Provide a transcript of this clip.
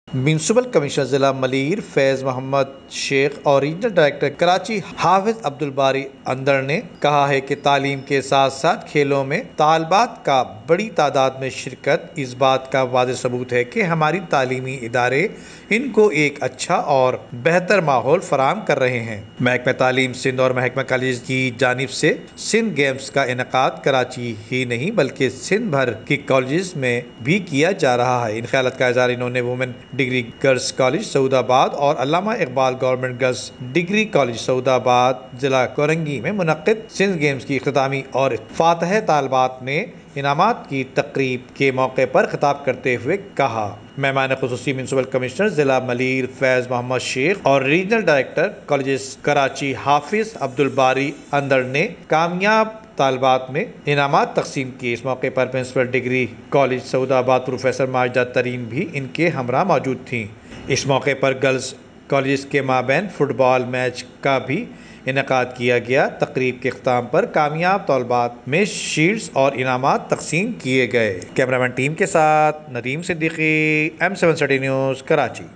Municipal commissioner जिला मलीर फैज मोहम्मद शेख और regional director Karachi हाफिज अब्दुल बारी अंदर ने कहा है कि तालीम के साथ साथ खेलों में तालबात का बड़ी तादाद में शिरकत इस बात का वाज़ेह सबूत है कि हमारी तालीमी इदारे इनको एक अच्छा और बेहतर माहौल फराहम कर रहे हैं। महकमा तालीम सिंध और महकमा कॉलेज की जानिब से सिंध गेम्स का इनेकाद कराची ही नहीं बल्कि सिंध भर के कॉलेज में भी किया जा रहा है। इन ख्यालात का इज़हार इन्होंने women degree girls college Saudabad और Allama Iqbal government girls degree college Saudabad जिला कोरंगी में मुनक्किद सिंध गेम्स की इख्तितामी और फातह तालबात में इनामात की तकरीब के मौके पर खिताब करते हुए कहा। मेहमान खुसूसी म्यूनसिपल कमिश्नर जिला मलीर फैज मोहम्मद शेख और रीजनल डायरेक्टर कॉलेज कराची हाफिज अब्दुल बारी अंदर ने कामयाब तालबात में इनामात तकसीम किए। इस मौके पर principal degree college Saudabad professor Majida Tareen भी इनके हमरा मौजूद थीं। इस मौके पर गर्ल्स कॉलेज के माबैन फुटबॉल मैच का भी इनेकाद किया गया। तकरीब के अख्ताम पर कामयाब तालबात में शील्ड्स और इनामात तकसीम किए गए। कैमरामैन टीम के साथ Nadeem Siddiqui, M7 city news, Karachi.